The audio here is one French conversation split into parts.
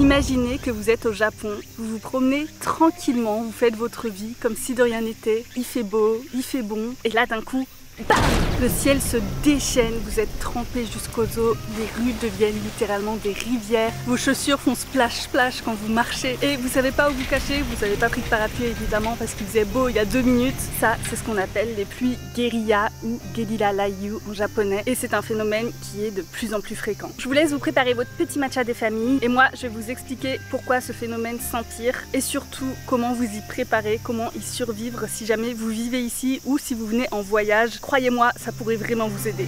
Imaginez que vous êtes au Japon, vous vous promenez tranquillement, vous faites votre vie comme si de rien n'était, il fait beau, il fait bon, et là d'un coup, bam, le ciel se déchaîne, vous êtes trempés jusqu'aux os, les rues deviennent littéralement des rivières, vos chaussures font splash splash quand vous marchez et vous savez pas où vous cacher, vous n'avez pas pris de parapluie évidemment parce qu'il faisait beau il y a 2 minutes. Ça, c'est ce qu'on appelle les pluies gerillas ou gerilalayu en japonais et c'est un phénomène qui est de plus en plus fréquent. Je vous laisse vous préparer votre petit matcha des familles et moi je vais vous expliquer pourquoi ce phénomène s'empire et surtout comment vous y préparer, comment y survivre si jamais vous vivez ici ou si vous venez en voyage. Croyez-moi, ça pourrait vraiment vous aider.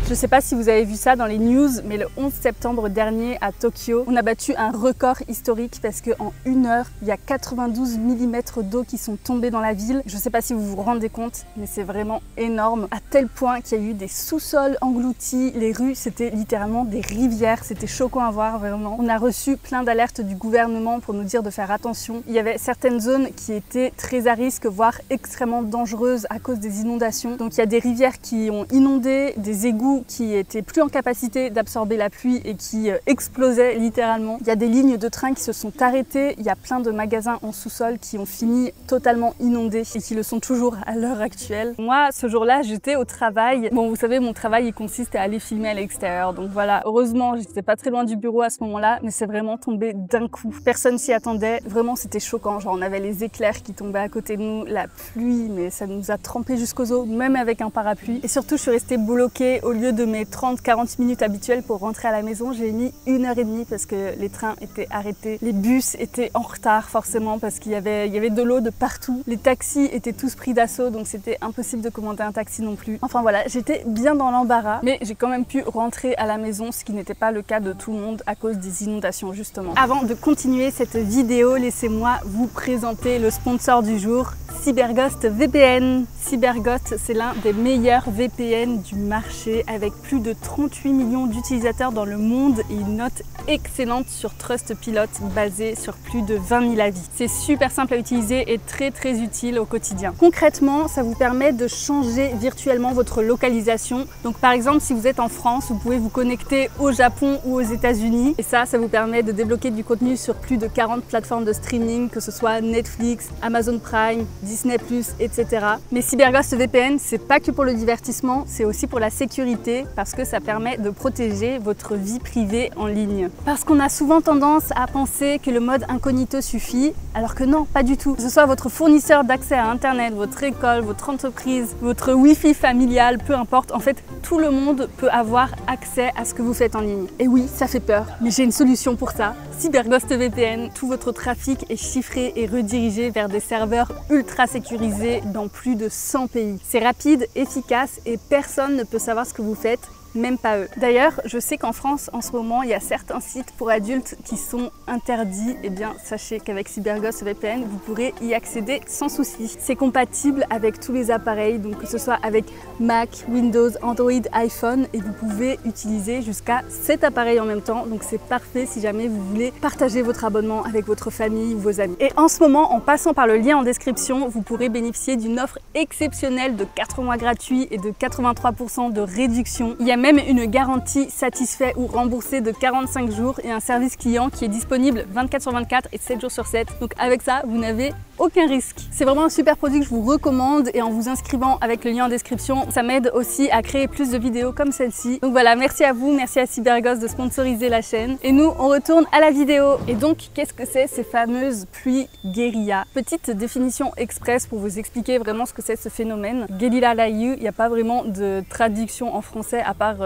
Je sais pas si vous avez vu ça dans les news, mais le 11 septembre dernier à Tokyo, on a battu un record historique parce qu'en 1 heure, il y a 92 mm d'eau qui sont tombés dans la ville. Je sais pas si vous vous rendez compte, mais c'est vraiment énorme, à tel point qu'il y a eu des sous-sols engloutis, les rues c'était littéralement des rivières, c'était choquant à voir vraiment. On a reçu plein d'alertes du gouvernement pour nous dire de faire attention. Il y avait certaines zones qui étaient très à risque, voire extrêmement dangereuses à cause des inondations. Donc il y a des rivières qui ont inondé, des égouts qui étaient plus en capacité d'absorber la pluie et qui explosaient littéralement. Il y a des lignes de train qui se sont arrêtées, il y a plein de magasins en sous-sol qui ont fini totalement inondés et qui le sont toujours à l'heure actuelle. Moi, ce jour-là, j'étais au travail. Bon, vous savez, mon travail, il consiste à aller filmer à l'extérieur. Donc voilà, heureusement, j'étais pas très loin du bureau à ce moment-là, mais c'est vraiment tombé d'un coup. Personne s'y attendait. Vraiment, c'était choquant. Genre, on avait les éclairs qui tombaient à côté de nous, la pluie, mais ça nous a trempés jusqu'aux os, même avec un parapluie. Et surtout, je suis restée bloquée au lieu de mes 30-40 minutes habituelles pour rentrer à la maison. J'ai mis 1h30 parce que les trains étaient arrêtés. Les bus étaient en retard forcément parce qu'il y avait de l'eau de partout. Les taxis étaient tous pris d'assaut, donc c'était impossible de commander un taxi non plus. Enfin voilà, j'étais bien dans l'embarras, mais j'ai quand même pu rentrer à la maison, ce qui n'était pas le cas de tout le monde à cause des inondations justement. Avant de continuer cette vidéo, laissez-moi vous présenter le sponsor du jour, Cyberghost VPN. Cyberghost, c'est l'un des meilleurs VPN du marché avec plus de 38 millions d'utilisateurs dans le monde et une note excellente sur Trustpilot basée sur plus de 20 000 avis. C'est super simple à utiliser et très utile au quotidien. Concrètement, ça vous permet de changer virtuellement votre localisation. Donc par exemple, si vous êtes en France, vous pouvez vous connecter au Japon ou aux États-Unis et ça vous permet de débloquer du contenu sur plus de 40 plateformes de streaming, que ce soit Netflix, Amazon Prime, Disney+, etc. Mais Cyberghost VPN, c'est pas que pour le divertissement, c'est aussi pour la sécurité parce que ça permet de protéger votre vie privée en ligne. Parce qu'on a souvent tendance à penser que le mode incognito suffit, alors que non, pas du tout. Que ce soit votre fournisseur d'accès à Internet, votre école, votre entreprise, votre Wi-Fi familial, peu importe, en fait, tout le monde peut avoir accès à ce que vous faites en ligne. Et oui, ça fait peur, mais j'ai une solution pour ça. Cyberghost VPN, tout votre trafic est chiffré et redirigé vers des serveurs ultra sécurisés dans plus de 100 pays. C'est rapide, efficace et personne ne peut savoir ce que vous faites, même pas eux. D'ailleurs, je sais qu'en France, en ce moment, il y a certains sites pour adultes qui sont interdits. Eh bien, sachez qu'avec Cyberghost VPN, vous pourrez y accéder sans souci. C'est compatible avec tous les appareils, donc que ce soit avec Mac, Windows, Android, iPhone, et vous pouvez utiliser jusqu'à 7 appareils en même temps. Donc c'est parfait si jamais vous voulez partager votre abonnement avec votre famille ou vos amis. Et en ce moment, en passant par le lien en description, vous pourrez bénéficier d'une offre exceptionnelle de 4 mois gratuits et de 83% de réduction. Il y a même une garantie satisfait ou remboursé de 45 jours et un service client qui est disponible 24/24 et 7 jours sur 7. Donc avec ça, vous n'avez aucun risque. C'est vraiment un super produit que je vous recommande et en vous inscrivant avec le lien en description, ça m'aide aussi à créer plus de vidéos comme celle-ci. Donc voilà, merci à vous, merci à Cyberghost de sponsoriser la chaîne. Et nous, on retourne à la vidéo. Et donc, qu'est-ce que c'est ces fameuses pluies guérilla? Petite définition express pour vous expliquer vraiment ce que c'est ce phénomène. Gerilalayu, il n'y a pas vraiment de traduction en français à part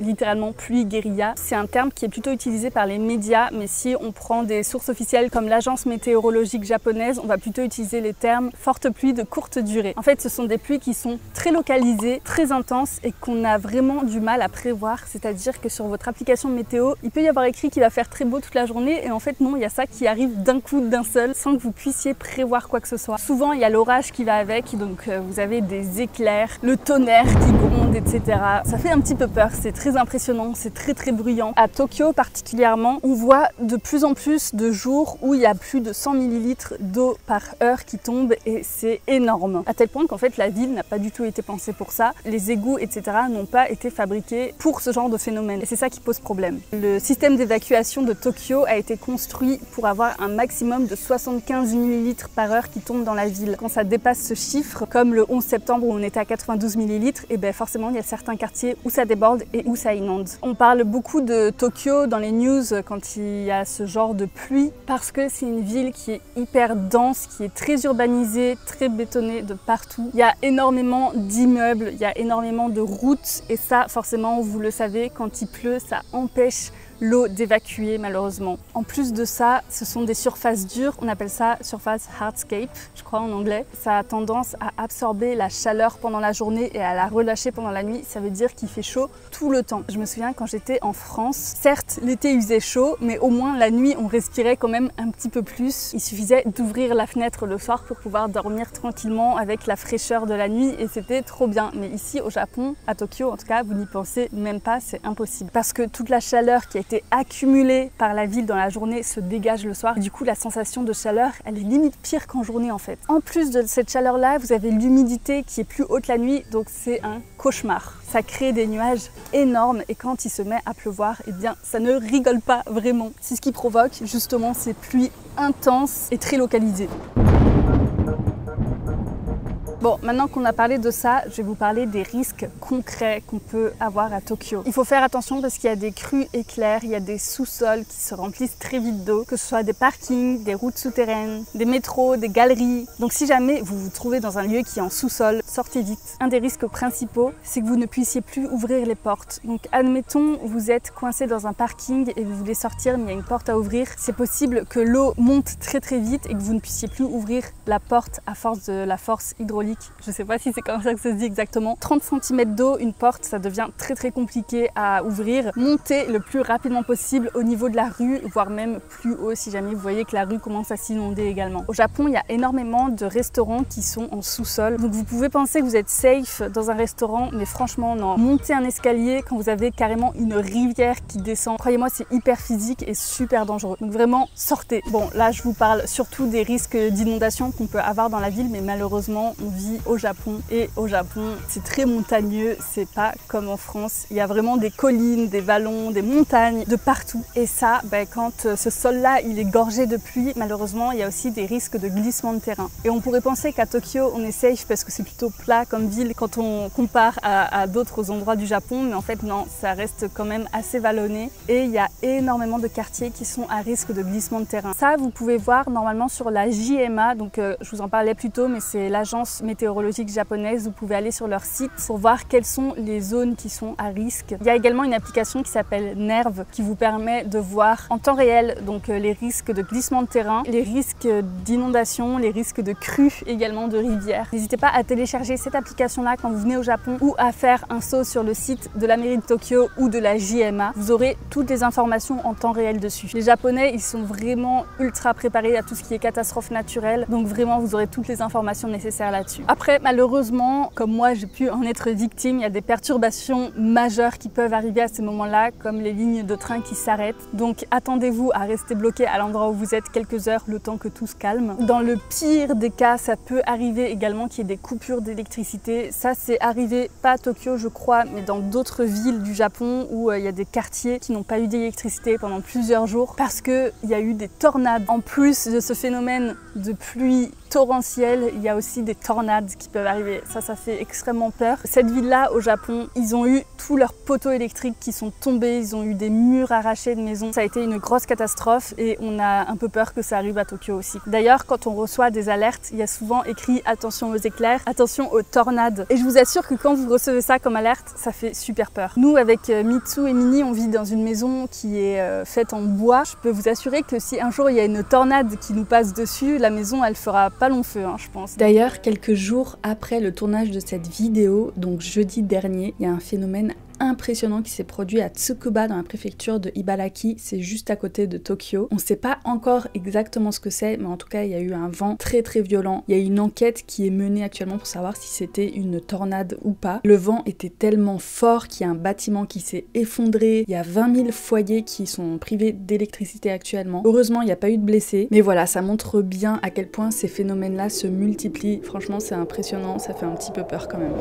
littéralement pluie guérilla. C'est un terme qui est plutôt utilisé par les médias, mais si on prend des sources officielles comme l'agence météorologique japonaise, on va plutôt utiliser les termes fortes pluies de courte durée. En fait, ce sont des pluies qui sont très localisées, très intenses et qu'on a vraiment du mal à prévoir. C'est-à-dire que sur votre application météo, il peut y avoir écrit qu'il va faire très beau toute la journée et en fait non, il y a ça qui arrive d'un coup, d'un seul, sans que vous puissiez prévoir quoi que ce soit. Souvent, il y a l'orage qui va avec, donc vous avez des éclairs, le tonnerre qui gronde etc. Ça fait un petit peu peur, c'est très impressionnant, c'est très bruyant. À Tokyo particulièrement, on voit de plus en plus de jours où il y a plus de 100 ml d'eau par heure qui tombe et c'est énorme. À tel point qu'en fait la ville n'a pas du tout été pensée pour ça. Les égouts, etc. n'ont pas été fabriqués pour ce genre de phénomène et c'est ça qui pose problème. Le système d'évacuation de Tokyo a été construit pour avoir un maximum de 75 ml par heure qui tombent dans la ville. Quand ça dépasse ce chiffre, comme le 11 septembre où on était à 92 ml, et bien forcément il y a certains quartiers où ça déborde et où ça inonde. On parle beaucoup de Tokyo dans les news quand il y a ce genre de pluie parce que c'est une ville qui est hyper dense, qui est très urbanisée, très bétonnée de partout. Il y a énormément d'immeubles, il y a énormément de routes et ça forcément vous le savez, quand il pleut ça empêche l'eau d'évacuer malheureusement. En plus de ça, ce sont des surfaces dures, on appelle ça surface hardscape, je crois en anglais. Ça a tendance à absorber la chaleur pendant la journée et à la relâcher pendant la nuit, ça veut dire qu'il fait chaud tout le temps. Je me souviens quand j'étais en France, certes l'été il faisait chaud, mais au moins la nuit on respirait quand même un petit peu plus. Il suffisait d'ouvrir la fenêtre le soir pour pouvoir dormir tranquillement avec la fraîcheur de la nuit et c'était trop bien. Mais ici au Japon, à Tokyo en tout cas, vous n'y pensez même pas, c'est impossible. Parce que toute la chaleur qui a été accumulée par la ville dans la journée se dégage le soir. Et du coup, la sensation de chaleur, elle est limite pire qu'en journée en fait. En plus de cette chaleur-là, vous avez l'humidité qui est plus haute la nuit, donc c'est un cauchemar. Ça crée des nuages énormes et quand il se met à pleuvoir, eh bien, ça ne rigole pas vraiment. C'est ce qui provoque justement ces pluies intenses et très localisées. Bon, maintenant qu'on a parlé de ça, je vais vous parler des risques concrets qu'on peut avoir à Tokyo. Il faut faire attention parce qu'il y a des crues éclairs, il y a des sous-sols qui se remplissent très vite d'eau, que ce soit des parkings, des routes souterraines, des métros, des galeries. Donc si jamais vous vous trouvez dans un lieu qui est en sous-sol, sortez vite. Un des risques principaux, c'est que vous ne puissiez plus ouvrir les portes. Donc admettons, vous êtes coincé dans un parking et vous voulez sortir mais il y a une porte à ouvrir. C'est possible que l'eau monte très vite et que vous ne puissiez plus ouvrir la porte à force de la force hydraulique. Je ne sais pas si c'est comme ça que ça se dit exactement. 30 cm d'eau, une porte, ça devient très compliqué à ouvrir. Montez le plus rapidement possible au niveau de la rue, voire même plus haut si jamais vous voyez que la rue commence à s'inonder également. Au Japon, il y a énormément de restaurants qui sont en sous-sol. Donc vous pouvez penser que vous êtes safe dans un restaurant, mais franchement non. Montez un escalier quand vous avez carrément une rivière qui descend. Croyez-moi, c'est hyper physique et super dangereux. Donc vraiment, sortez. Bon, là je vous parle surtout des risques d'inondation qu'on peut avoir dans la ville, mais malheureusement, on vit au Japon et au Japon c'est très montagneux, c'est pas comme en France. Il y a vraiment des collines, des vallons, des montagnes de partout et ça, quand ce sol là il est gorgé de pluie, malheureusement il y a aussi des risques de glissement de terrain. Et on pourrait penser qu'à Tokyo on est safe parce que c'est plutôt plat comme ville quand on compare à d'autres endroits du Japon, mais en fait non, ça reste quand même assez vallonné et il y a énormément de quartiers qui sont à risque de glissement de terrain. Ça vous pouvez voir normalement sur la JMA, donc je vous en parlais plus tôt, mais c'est l'agence météorologique japonaise. Vous pouvez aller sur leur site pour voir quelles sont les zones qui sont à risque. Il y a également une application qui s'appelle Nerve qui vous permet de voir en temps réel donc les risques de glissement de terrain, les risques d'inondation, les risques de crues également de rivières. N'hésitez pas à télécharger cette application là quand vous venez au Japon ou à faire un saut sur le site de la mairie de Tokyo ou de la JMA. Vous aurez toutes les informations en temps réel dessus. Les Japonais ils sont vraiment ultra préparés à tout ce qui est catastrophe naturelle, donc vraiment vous aurez toutes les informations nécessaires là-dessus. Après, malheureusement, comme moi j'ai pu en être victime, il y a des perturbations majeures qui peuvent arriver à ces moments-là, comme les lignes de train qui s'arrêtent. Donc attendez-vous à rester bloqué à l'endroit où vous êtes quelques heures, le temps que tout se calme. Dans le pire des cas, ça peut arriver également qu'il y ait des coupures d'électricité. Ça, c'est arrivé pas à Tokyo, je crois, mais dans d'autres villes du Japon où il y a des quartiers qui n'ont pas eu d'électricité pendant plusieurs jours parce qu'il y a eu des tornades. En plus de ce phénomène de pluie torrentielle, il y a aussi des tornades qui peuvent arriver. Ça fait extrêmement peur. Cette ville-là, au Japon, ils ont eu tous leurs poteaux électriques qui sont tombés, ils ont eu des murs arrachés de maisons. Ça a été une grosse catastrophe et on a un peu peur que ça arrive à Tokyo aussi. D'ailleurs, quand on reçoit des alertes, il y a souvent écrit attention aux éclairs, attention aux tornades. Et je vous assure que quand vous recevez ça comme alerte, ça fait super peur. Nous, avec Mitsu et Mini, on vit dans une maison qui est faite en bois. Je peux vous assurer que si un jour il y a une tornade qui nous passe dessus, la maison, elle fera pas long feu, je pense. D'ailleurs, quelques jours après le tournage de cette vidéo, donc jeudi dernier, il y a un phénomène impressionnant qui s'est produit à Tsukuba dans la préfecture de Ibaraki, c'est juste à côté de Tokyo. On sait pas encore exactement ce que c'est, mais en tout cas il y a eu un vent très violent. Il y a une enquête qui est menée actuellement pour savoir si c'était une tornade ou pas. Le vent était tellement fort qu'il y a un bâtiment qui s'est effondré, il y a 20 000 foyers qui sont privés d'électricité actuellement. Heureusement il n'y a pas eu de blessés, mais voilà, ça montre bien à quel point ces phénomènes-là se multiplient. Franchement c'est impressionnant, ça fait un petit peu peur quand même.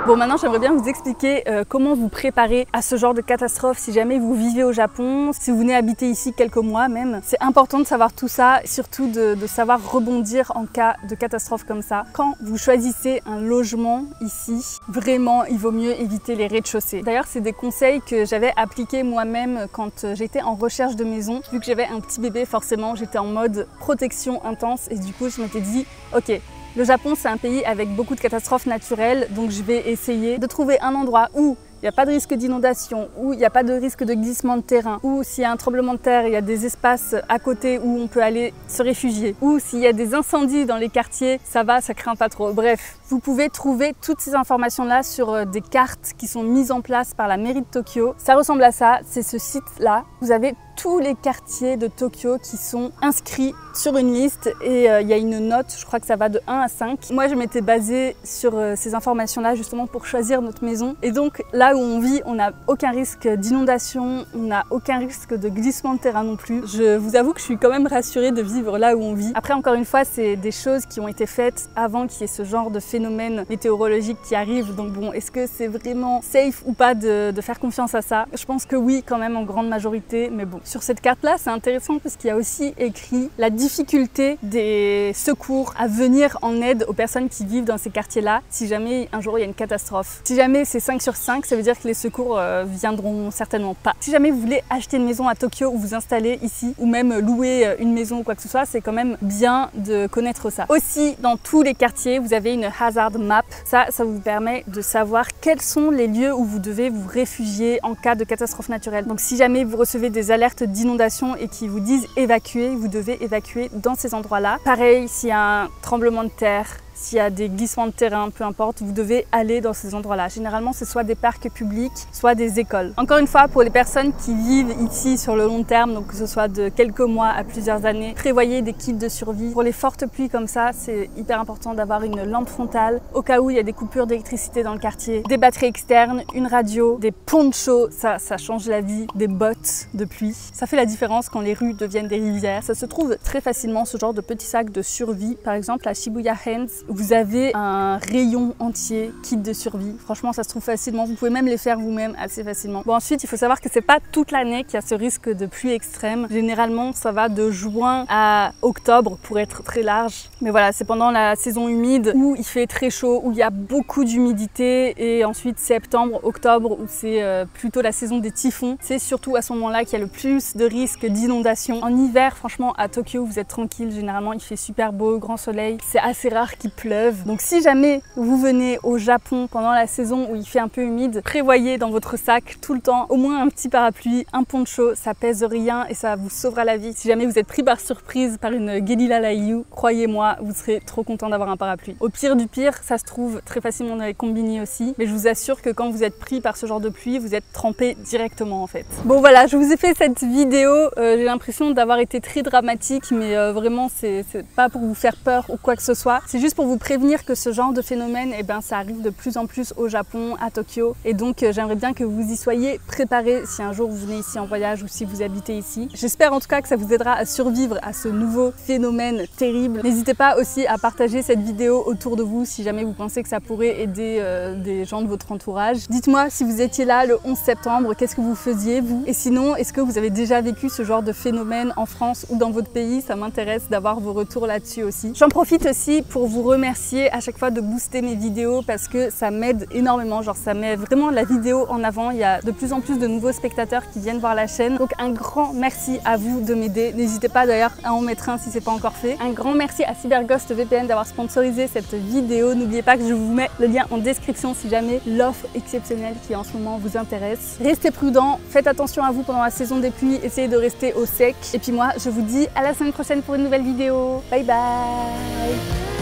Bon, maintenant j'aimerais bien vous expliquer comment vous préparer à ce genre de catastrophe si jamais vous vivez au Japon, si vous venez habiter ici quelques mois même. C'est important de savoir tout ça, surtout de savoir rebondir en cas de catastrophe comme ça. Quand vous choisissez un logement ici, vraiment il vaut mieux éviter les rez-de-chaussée. D'ailleurs c'est des conseils que j'avais appliqués moi-même quand j'étais en recherche de maison. Vu que j'avais un petit bébé, forcément j'étais en mode protection intense et du coup je m'étais dit ok, le Japon, c'est un pays avec beaucoup de catastrophes naturelles, donc je vais essayer de trouver un endroit où il n'y a pas de risque d'inondation, où il n'y a pas de risque de glissement de terrain, ou s'il y a un tremblement de terre, il y a des espaces à côté où on peut aller se réfugier, ou s'il y a des incendies dans les quartiers, ça va, ça craint pas trop. Bref, vous pouvez trouver toutes ces informations-là sur des cartes qui sont mises en place par la mairie de Tokyo. Ça ressemble à ça, c'est ce site-là. Vous avez tous les quartiers de Tokyo qui sont inscrits sur une liste et il y a une note, je crois que ça va de 1 à 5. Moi, je m'étais basée sur ces informations-là justement pour choisir notre maison. Et donc, là où on vit, on n'a aucun risque d'inondation, on n'a aucun risque de glissement de terrain non plus. Je vous avoue que je suis quand même rassurée de vivre là où on vit. Après, encore une fois, c'est des choses qui ont été faites avant qu'il y ait ce genre de phénomène météorologique qui arrive. Donc bon, est-ce que c'est vraiment safe ou pas de faire confiance à ça? Je pense que oui, quand même, en grande majorité, mais bon. Sur cette carte-là, c'est intéressant parce qu'il y a aussi écrit la difficulté des secours à venir en aide aux personnes qui vivent dans ces quartiers-là si jamais un jour il y a une catastrophe. Si jamais c'est 5 sur 5, ça veut dire que les secours viendront certainement pas. Si jamais vous voulez acheter une maison à Tokyo ou vous installer ici ou même louer une maison ou quoi que ce soit, c'est quand même bien de connaître ça. Aussi, dans tous les quartiers, vous avez une hazard map. Ça vous permet de savoir quels sont les lieux où vous devez vous réfugier en cas de catastrophe naturelle. Donc si jamais vous recevez des alertes d'inondation et qui vous disent évacuer, vous devez évacuer dans ces endroits-là. Pareil, s'il y a un tremblement de terre, s'il y a des glissements de terrain, peu importe, vous devez aller dans ces endroits-là. Généralement, c'est soit des parcs publics, soit des écoles. Encore une fois, pour les personnes qui vivent ici sur le long terme, donc que ce soit de quelques mois à plusieurs années, prévoyez des kits de survie. Pour les fortes pluies comme ça, c'est hyper important d'avoir une lampe frontale au cas où il y a des coupures d'électricité dans le quartier, des batteries externes, une radio, des ponchos, ça change la vie, des bottes de pluie. Ça fait la différence quand les rues deviennent des rivières. Ça se trouve très facilement, ce genre de petits sacs de survie. Par exemple, à Shibuya Hands, vous avez un rayon entier kit de survie. Franchement, ça se trouve facilement. Vous pouvez même les faire vous-même assez facilement. Bon, ensuite, il faut savoir que c'est pas toute l'année qu'il y a ce risque de pluie extrême. Généralement, ça va de juin à octobre pour être très large. Mais voilà, c'est pendant la saison humide où il fait très chaud, où il y a beaucoup d'humidité. Et ensuite, septembre, octobre, où c'est plutôt la saison des typhons. C'est surtout à ce moment-là qu'il y a le plus de risques d'inondation. En hiver, franchement, à Tokyo, vous êtes tranquille. Généralement, il fait super beau, grand soleil. C'est assez rare qu'il pleuve. Donc si jamais vous venez au Japon pendant la saison où il fait un peu humide, prévoyez dans votre sac tout le temps au moins un petit parapluie, un poncho, ça pèse rien et ça vous sauvera la vie. Si jamais vous êtes pris par surprise par une Gerillah Layou, croyez-moi, vous serez trop content d'avoir un parapluie. Au pire du pire, ça se trouve très facilement dans les combini aussi, mais je vous assure que quand vous êtes pris par ce genre de pluie, vous êtes trempé directement en fait. Bon voilà, je vous ai fait cette vidéo, j'ai l'impression d'avoir été très dramatique, mais vraiment c'est pas pour vous faire peur ou quoi que ce soit, c'est juste pour vous prévenir que ce genre de phénomène, eh ben, ça arrive de plus en plus au Japon, à Tokyo. Et donc, j'aimerais bien que vous y soyez préparés si un jour vous venez ici en voyage ou si vous habitez ici. J'espère en tout cas que ça vous aidera à survivre à ce nouveau phénomène terrible. N'hésitez pas aussi à partager cette vidéo autour de vous si jamais vous pensez que ça pourrait aider des gens de votre entourage. Dites-moi si vous étiez là le 11 septembre, qu'est-ce que vous faisiez vous? Et sinon, est-ce que vous avez déjà vécu ce genre de phénomène en France ou dans votre pays? Ça m'intéresse d'avoir vos retours là-dessus aussi. J'en profite aussi pour vous remercier à chaque fois de booster mes vidéos parce que ça m'aide énormément, genre ça met vraiment la vidéo en avant. Il y a de plus en plus de nouveaux spectateurs qui viennent voir la chaîne, donc un grand merci à vous de m'aider. N'hésitez pas d'ailleurs à en mettre un si c'est pas encore fait. Un grand merci à CyberGhost VPN d'avoir sponsorisé cette vidéo. N'oubliez pas que je vous mets le lien en description si jamais l'offre exceptionnelle qui en ce moment vous intéresse. Restez prudents, faites attention à vous pendant la saison des pluies, essayez de rester au sec. Et puis moi, je vous dis à la semaine prochaine pour une nouvelle vidéo. Bye bye.